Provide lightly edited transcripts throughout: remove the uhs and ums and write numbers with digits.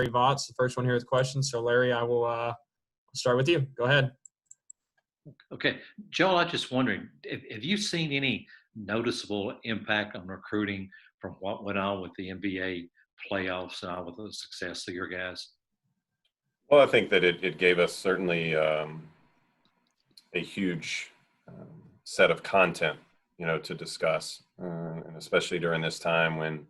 Vaught's the first one here with questions. So, Larry, I will start with you. Go ahead. Okay. Joel, I'm just wondering, have you seen any noticeable impact on recruiting from what went on with the NBA playoffs and all with the success of your guys? Well, I think that it gave us certainly a huge set of content, to discuss, and especially during this time when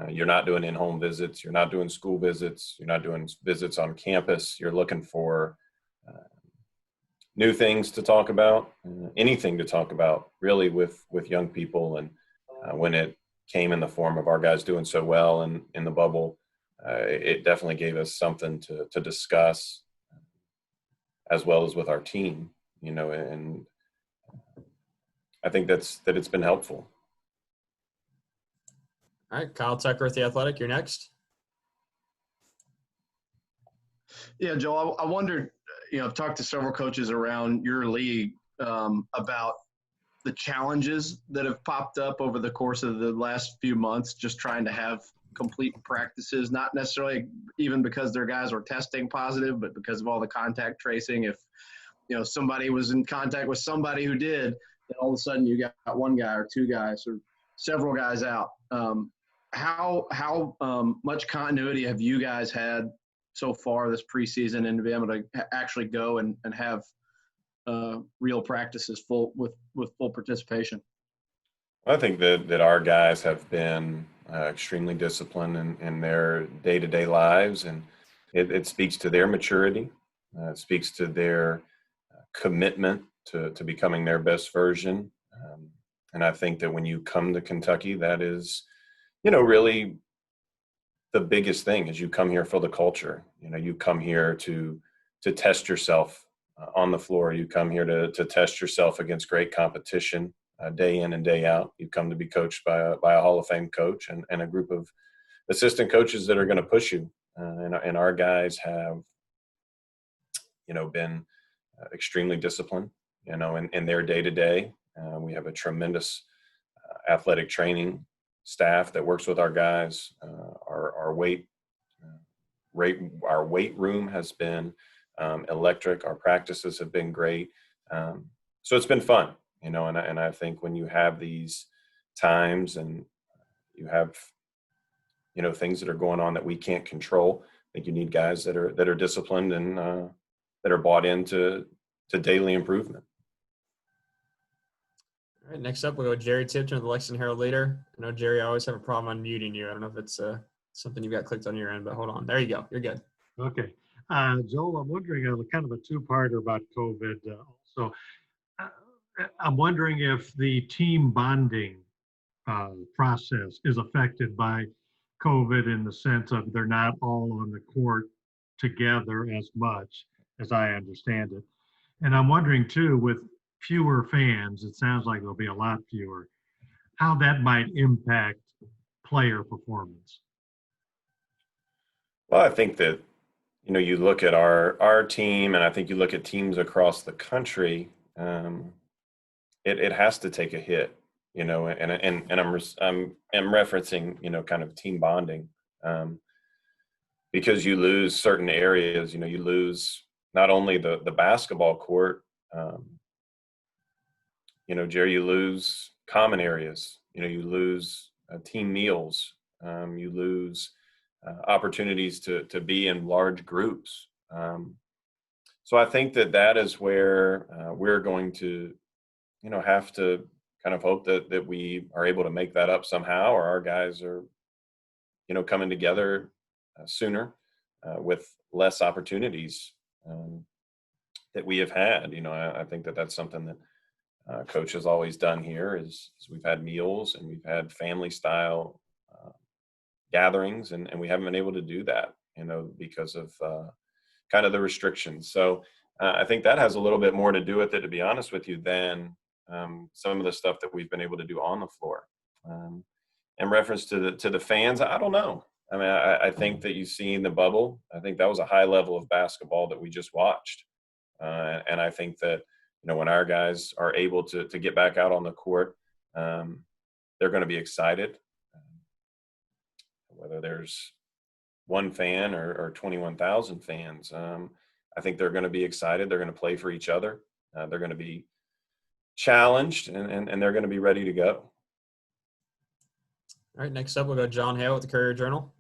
you're not doing in-home visits, you're not doing school visits, you're not doing visits on campus. You're looking for new things to talk about, anything to talk about, really, with young people. And when it came in the form of our guys doing so well in the bubble, it definitely gave us something to discuss, as well as with our team, and I think that it's been helpful. All right, Kyle Tucker with The Athletic, you're next. Yeah, Joel, I wondered, I've talked to several coaches around your league about the challenges that have popped up over the course of the last few months, just trying to have complete practices, not necessarily even because their guys were testing positive, but because of all the contact tracing. If, somebody was in contact with somebody who did, then all of a sudden you got one guy or two guys or several guys out. How much continuity have you guys had so far this preseason, and to be able to actually go and have real practices with full participation? I think that our guys have been extremely disciplined in their day-to-day lives, and it speaks to their maturity. It speaks to their commitment to becoming their best version. And I think that when you come to Kentucky, that is, really the biggest thing is you come here for the culture. You come here to test yourself on the floor. You come here to test yourself against great competition day in and day out. You come to be coached by a Hall of Fame coach and a group of assistant coaches that are going to push you. And our guys have, been extremely disciplined, in their day-to-day. We have a tremendous athletic training staff that works with our guys. Our weight room has been electric. Our practices have been great. So it's been fun, and I think when you have these times and you have, things that are going on that we can't control, I think you need guys that are disciplined and that are bought into daily improvement. All right, next up, we'll go Jerry Tipton of the Lexington Herald-Leader. I know, Jerry, I always have a problem unmuting you. I don't know if it's something you've got clicked on your end, but hold on. There you go. You're good. Okay. Joel, I'm wondering kind of a two-parter about COVID. Also, I'm wondering if the team bonding process is affected by COVID in the sense of they're not all on the court together as much, as I understand it. And I'm wondering, too, with fewer fans, it sounds like there'll be a lot fewer, how that might impact player performance. Well, I think that, you look at our team, and I think you look at teams across the country, it has to take a hit, and I'm referencing, kind of team bonding, because you lose certain areas. You lose not only the basketball court, Jerry, you lose common areas. You lose team meals. You lose opportunities to be in large groups. So I think that is where we're going to, have to kind of hope that we are able to make that up somehow, or our guys are, coming together sooner with less opportunities that we have had. I think that that's something that Coach has always done here is we've had meals and we've had family style gatherings, and we haven't been able to do that, because of kind of the restrictions. So I think that has a little bit more to do with it, to be honest with you, than some of the stuff that we've been able to do on the floor. In reference to the fans, I don't know. I mean, I think that you see in the bubble, I think that was a high level of basketball that we just watched. And I think that, when our guys are able to get back out on the court, they're going to be excited. Whether there's one fan or 21,000 fans. I think they're going to be excited. They're going to play for each other. They're going to be challenged, and they're going to be ready to go. All right, next up we'll go John Hale with the Courier-Journal.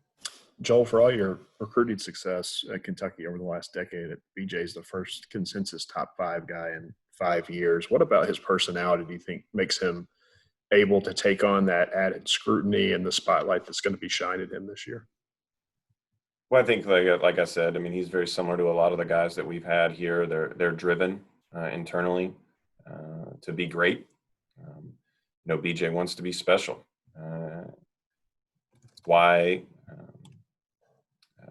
Joel, for all your recruiting success at Kentucky over the last decade, BJ's the first consensus top 5 guy in 5 years. What about his personality do you think makes him able to take on that added scrutiny and the spotlight that's going to be shined at him this year? Well, I think, like I said, I mean, he's very similar to a lot of the guys that we've had here. They're driven internally to be great. BJ wants to be special. That's why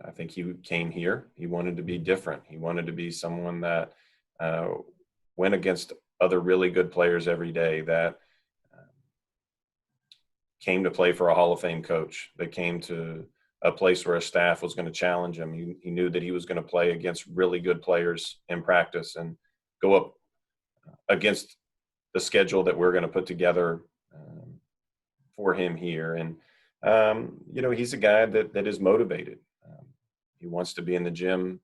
I think he came here. He wanted to be different. He wanted to be someone that went against other really good players every day, that came to play for a Hall of Fame coach, that came to a place where a staff was going to challenge him. He knew that he was going to play against really good players in practice and go up against the schedule that we're going to put together for him here. And, he's a guy that is motivated. He wants to be in the gym.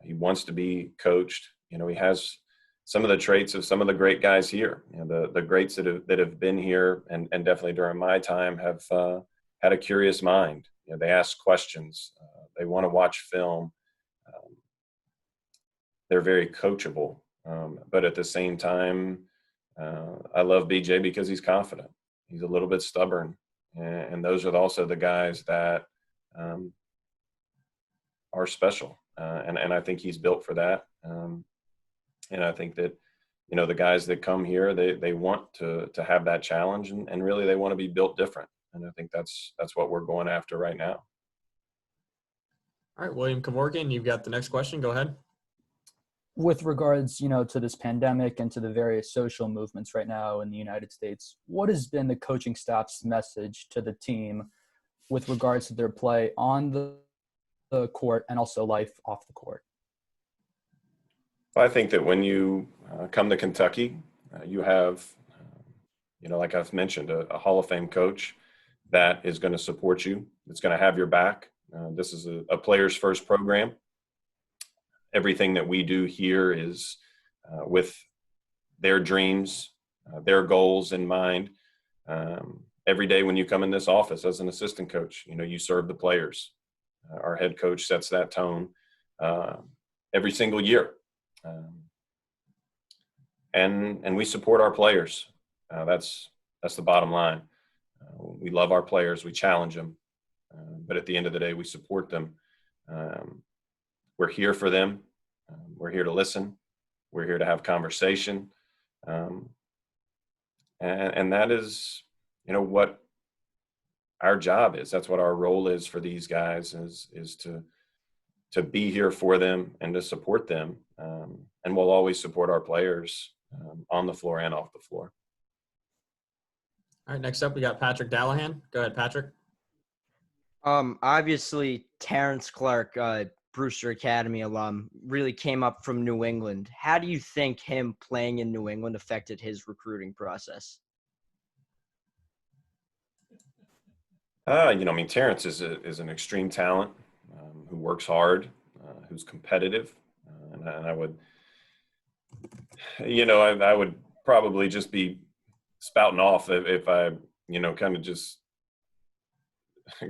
He wants to be coached. He has some of the traits of some of the great guys here. The greats that have been here and definitely during my time have had a curious mind. They ask questions. They want to watch film. They're very coachable. But at the same time, I love BJ because he's confident. He's a little bit stubborn. And those are also the guys that are special. And I think he's built for that. And I think that, the guys that come here, they want to have that challenge and really they want to be built different. And I think that's what we're going after right now. All right, William Kamorgan, you've got the next question. Go ahead. With regards, to this pandemic and to the various social movements right now in the United States, what has been the coaching staff's message to the team with regards to their play on the court and also life off the court? I think that when you come to Kentucky, you have, like I've mentioned, a Hall of Fame coach that is going to support you. It's going to have your back. This is a player's first program. Everything that we do here is with their dreams, their goals in mind. Every day when you come in this office as an assistant coach, you serve the players. Our head coach sets that tone every single year. And we support our players. That's the bottom line. We love our players. We challenge them. But at the end of the day, we support them. We're here for them. We're here to listen. We're here to have conversation. And that is, what our job is. That's what our role is for these guys is to be here for them and to support them. And we'll always support our players on the floor and off the floor. All right, next up we got Patrick Dallahan. Go ahead, Patrick. Obviously, Terrence Clark, Brewster Academy alum, really came up from New England. How do you think him playing in New England affected his recruiting process? Terrence is an extreme talent who works hard, who's competitive, and I would, I would probably just be spouting off if I,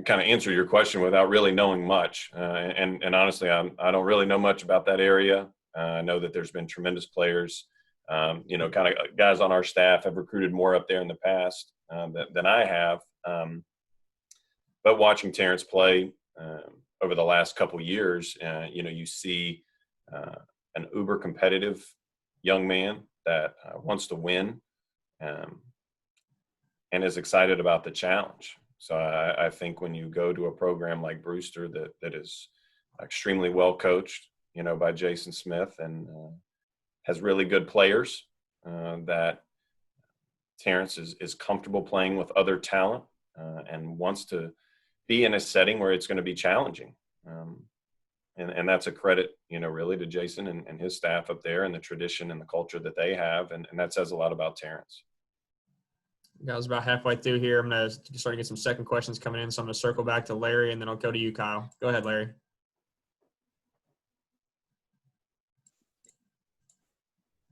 kind of answer your question without really knowing much. And honestly, I don't really know much about that area. I know that there's been tremendous players, kind of guys on our staff have recruited more up there in the past than I have. But watching Terrence play over the last couple years, you see an uber competitive young man that wants to win and is excited about the challenge. So I think when you go to a program like Brewster that is extremely well coached, by Jason Smith and has really good players, that Terrence is comfortable playing with other talent and wants to be in a setting where it's going to be challenging. And that's a credit, really to Jason and his staff up there and the tradition and the culture that they have. And that says a lot about Terrence. Guys, about halfway through here. I'm going to start to get some second questions coming in, so I'm going to circle back to Larry, and then I'll go to you, Kyle. Go ahead, Larry.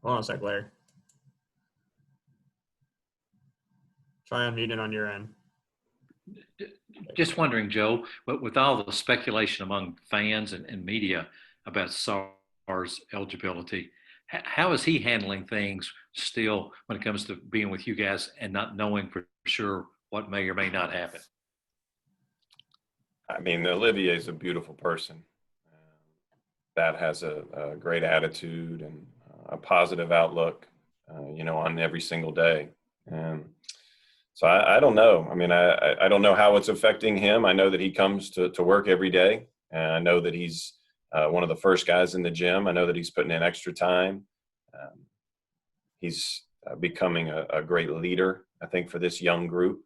Hold on a sec, Larry. Try unmuting on your end. Just wondering, Joe, with all the speculation among fans and media about SARS eligibility, how is he handling things still when it comes to being with you guys and not knowing for sure what may or may not happen? I mean, Olivier is a beautiful person that has a great attitude and a positive outlook, on every single day. So I don't know. I mean, I don't know how it's affecting him. I know that he comes to work every day, and I know that he's one of the first guys in the gym. I know that he's putting in extra time. He's becoming a great leader, I think, for this young group.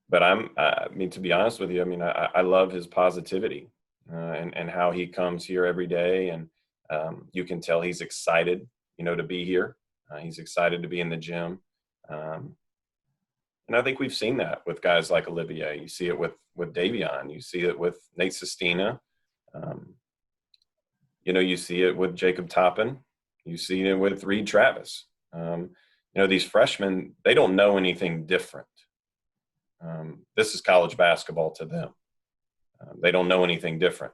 But I mean, to be honest with you, I mean, I love his positivity and how he comes here every day. And you can tell he's excited, to be here. He's excited to be in the gym. And I think we've seen that with guys like Olivier. You see it with Davion. You see it with Nate Sestina. You see it with Jacob Toppin. You see it with Reed Travis. These freshmen, they don't know anything different. This is college basketball to them. They don't know anything different.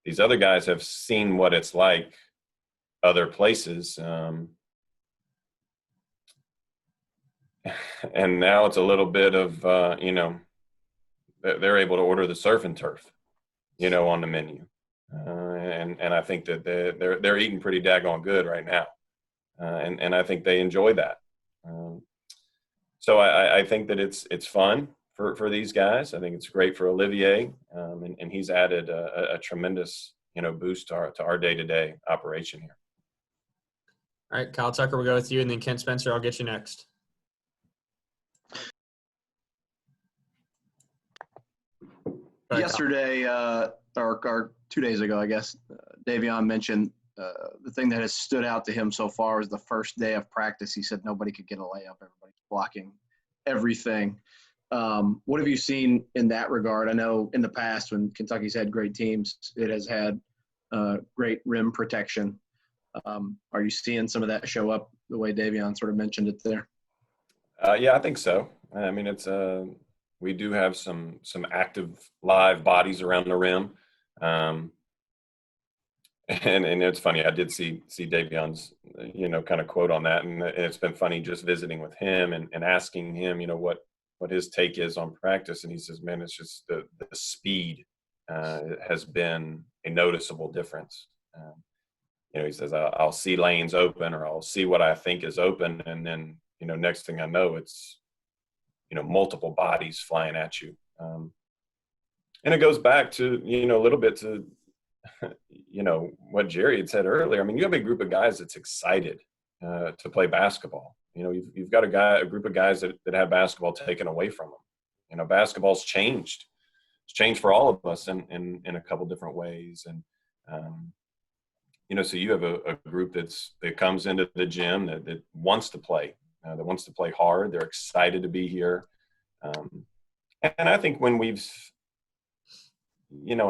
These other guys have seen what it's like other places. And now it's a little bit of, they're able to order the surf and turf, on the menu. And I think that they're eating pretty daggone good right now. And I think they enjoy that. So I think that it's fun for these guys. I think it's great for Olivier. And he's added a tremendous, boost to our day-to-day operation here. All right, Kyle Tucker, we'll go with you, and then Ken Spencer, I'll get you next. Yesterday, or 2 days ago, I guess, Davion mentioned the thing that has stood out to him so far is the first day of practice. He said nobody could get a layup. Everybody's blocking everything. What have you seen in that regard? I know in the past when Kentucky's had great teams, it has had great rim protection. Are you seeing some of that show up the way Davion sort of mentioned it there? Yeah, I think so. I mean, it's we do have some active live bodies around the rim. And it's funny, I did see Davion's, kind of quote on that. And it's been funny just visiting with him and asking him, what his take is on practice. And he says, man, it's just the speed has been a noticeable difference. He says, I'll see lanes open, or I'll see what I think is open. And then, next thing I know, it's, multiple bodies flying at you. And it goes back to, a little bit to, what Jerry had said earlier. I mean, you have a group of guys that's excited to play basketball. You've got a group of guys that have basketball taken away from them. Basketball's changed. It's changed for all of us in a couple different ways. And, so you have a group that comes into the gym that wants to play, that wants to play hard. They're excited to be here. And I think when we've,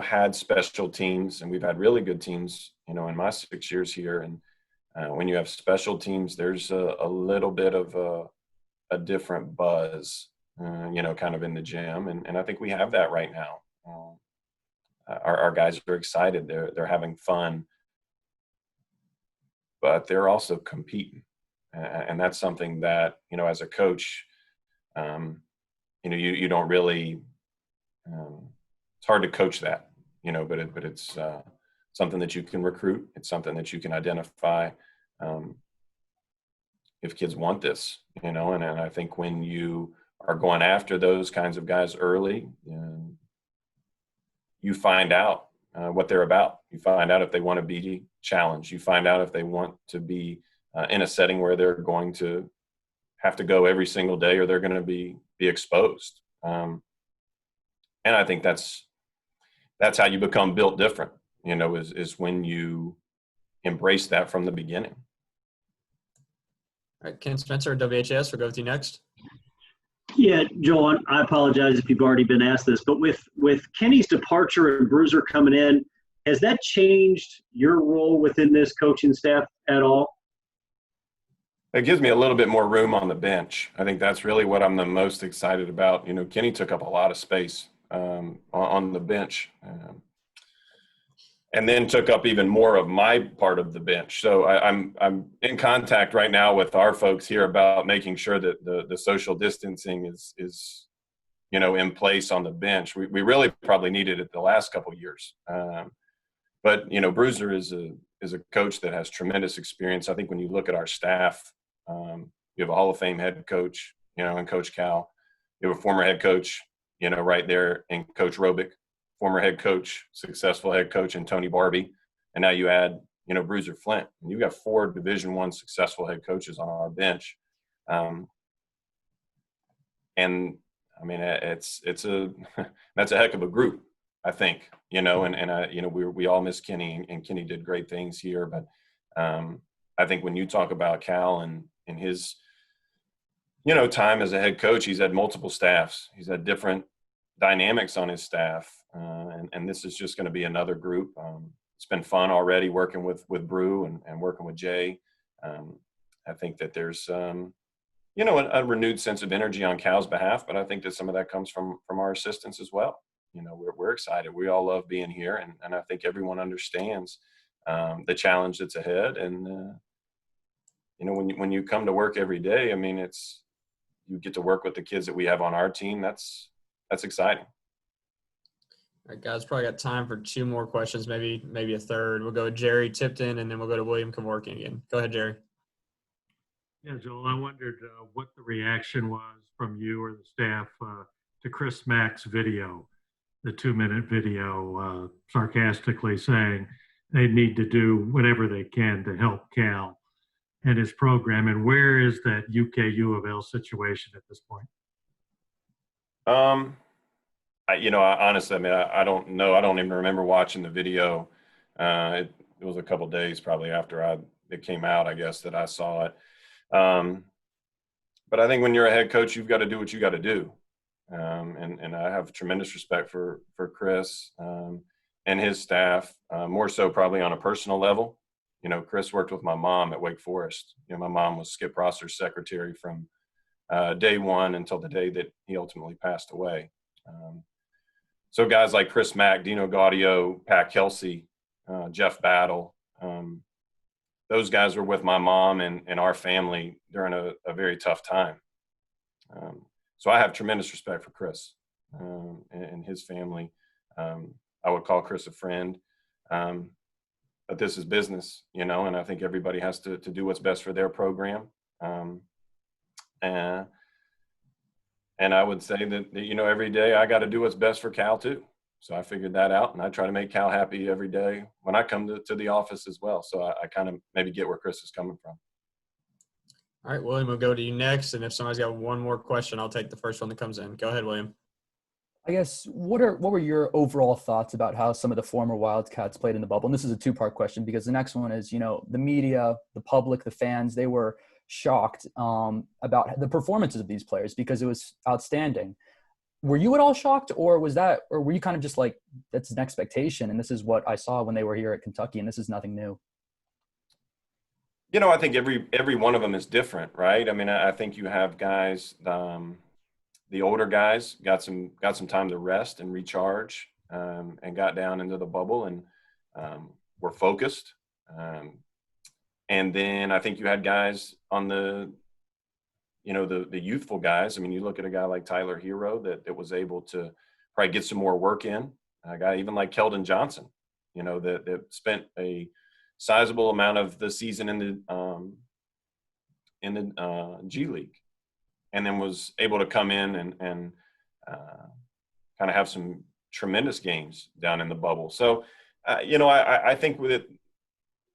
had special teams, and we've had really good teams, in my 6 years here. And when you have special teams, there's a little bit of a different buzz, kind of in the gym. And I think we have that right now. Our guys are excited. They're having fun, but they're also competing. And that's something that, as a coach, you don't really, it's hard to coach that, but it's something that you can recruit. It's something that you can identify if kids want this, and I think when you are going after those kinds of guys early, you find out what they're about. You find out if they want to be challenged. You find out if they want to be in a setting where they're going to have to go every single day, or they're going to be exposed. And I think that's how you become built different, is when you embrace that from the beginning. All right, Ken Spencer, WHS, we'll go with you next. Yeah, Joel, I apologize if you've already been asked this, but with Kenny's departure and Bruiser coming in, has that changed your role within this coaching staff at all? It gives me a little bit more room on the bench. I think that's really what I'm the most excited about. You know, Kenny took up a lot of space on the bench, and then took up even more of my part of the bench. So I'm in contact right now with our folks here about making sure that the social distancing is in place on the bench. We really probably needed it the last couple of years. But Bruiser is a coach that has tremendous experience. I think when you look at our staff, you have a Hall of Fame head coach, and Coach Cal. You have a former head coach, right there, and Coach Robick, former head coach, successful head coach, and Tony Barbie. And now you add, Bruiser Flint. And you've got 4 Division I successful head coaches on our bench. And I mean, it's that's a heck of a group, I think, we all miss Kenny, and Kenny did great things here. But I think when you talk about Cal and his, time as a head coach, he's had multiple staffs. He's had different dynamics on his staff. And this is just going to be another group. It's been fun already working with Brew and working with Jay. I think that there's, a renewed sense of energy on Cal's behalf, but I think that some of that comes from our assistants as well. We're excited. We all love being here, and I think everyone understands the challenge that's ahead. And when you come to work every day, I mean, you get to work with the kids that we have on our team. That's exciting. All right, guys, probably got time for 2 more questions, maybe a third. We'll go with Jerry Tipton, and then we'll go to William Kevorkian again. Go ahead, Jerry. Yeah, Joel, I wondered what the reaction was from you or the staff to Chris Macks' video, the 2-minute video, sarcastically saying they need to do whatever they can to help Cal and his program. And where is that UK U of L situation at this point? Honestly, I mean, I don't know. I don't even remember watching the video. It was a couple days probably after it came out, I guess, that I saw it. But I think when you're a head coach, you've got to do what you got to do. And I have tremendous respect for Chris and his staff, more so probably on a personal level. Chris worked with my mom at Wake Forest. My mom was Skip Rosser's secretary from day one until the day that he ultimately passed away. So guys like Chris Mack, Dino Gaudio, Pat Kelsey, Jeff Battle, those guys were with my mom and our family during a very tough time. So I have tremendous respect for Chris and his family. I would call Chris a friend. But this is business, and I think everybody has to do what's best for their program. And I would say that, every day I got to do what's best for Cal too. So I figured that out, and I try to make Cal happy every day when I come to the office as well. So I kind of maybe get where Chris is coming from. All right, William, we'll go to you next. And if somebody's got one more question, I'll take the first one that comes in. Go ahead, William. I guess what were your overall thoughts about how some of the former Wildcats played in the bubble? And this is a 2-part question because the next one is, the media, the public, the fans, they were shocked about the performances of these players because it was outstanding. Were you at all shocked, or were you kind of just like, that's an expectation and this is what I saw when they were here at Kentucky and this is nothing new? I think every one of them is different, right? I mean, I think you have guys, the older guys got some time to rest and recharge, and got down into the bubble and were focused. And then I think you had guys on the youthful guys. I mean, you look at a guy like Tyler Hero that was able to probably get some more work in. A guy even like Keldon Johnson, that spent a sizable amount of the season in the G League, and then was able to come in and kind of have some tremendous games down in the bubble. So, I think with it,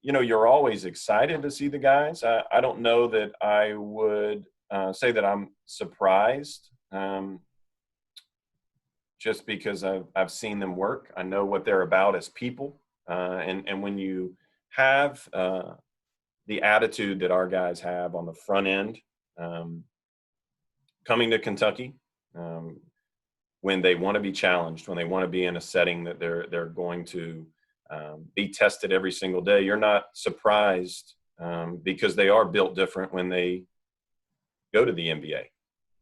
you're always excited to see the guys. I don't know that I would say that I'm surprised, just because I've seen them work. I know what they're about as people, and when you have the attitude that our guys have on the front end, coming to Kentucky, when they want to be challenged, when they want to be in a setting that they're going to be tested every single day, you're not surprised because they are built different when they go to the NBA.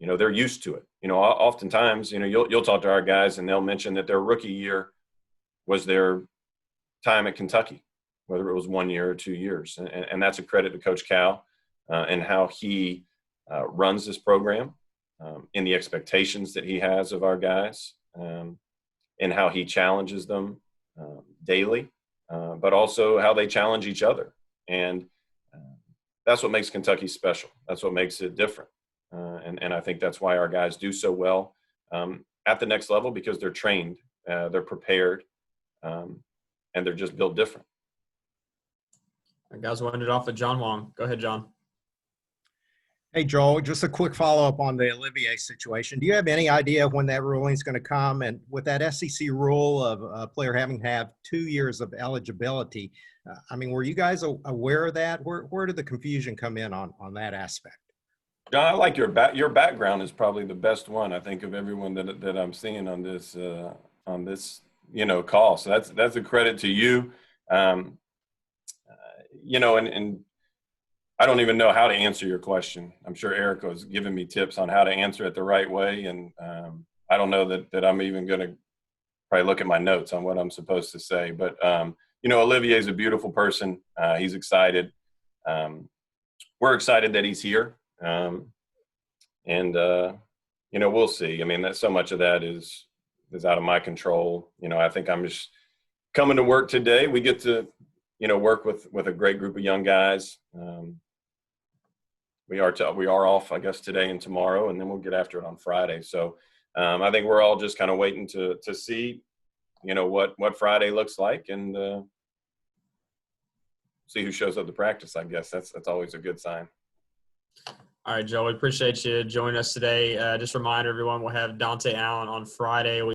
You know, they're used to it. You know, oftentimes, you know, you'll talk to our guys and they'll mention that their rookie year was their time at Kentucky, whether it was 1 year or 2 years. And that's a credit to Coach Cal and how he runs this program, in the expectations that he has of our guys, and how he challenges them daily, but also how they challenge each other. And that's what makes Kentucky special. That's what makes it different. And I think that's why our guys do so well at the next level, because they're trained, they're prepared, and they're just built different. All right, guys, we'll end it off with John Wong. Go ahead, John. Hey, Joel, just a quick follow-up on the Olivier situation. Do you have any idea when that ruling is going to come? And with that SEC rule of a player having to have 2 years of eligibility, I mean, were you guys aware of that? Where did the confusion come in on that aspect? John, I like your background is probably the best one, I think, of everyone that I'm seeing on this you know, call. So that's a credit to you. You know, and I don't even know how to answer your question. I'm sure Erica was giving me tips on how to answer it the right way. And I don't know that I'm even going to probably look at my notes on what I'm supposed to say. But, you know, Olivier's a beautiful person. He's excited. We're excited that he's here. And, you know, we'll see. I mean, that so much of that is out of my control. You know, I think I'm just coming to work today. We get to, you know, work with a great group of young guys. We are off, I guess, today and tomorrow, and then we'll get after it on Friday. So I think we're all just kind of waiting to see, you know, what Friday looks like, and see who shows up to practice. I guess that's always a good sign. All right, Joe, we appreciate you joining us today. Just a reminder, everyone, we'll have Dante Allen on Friday.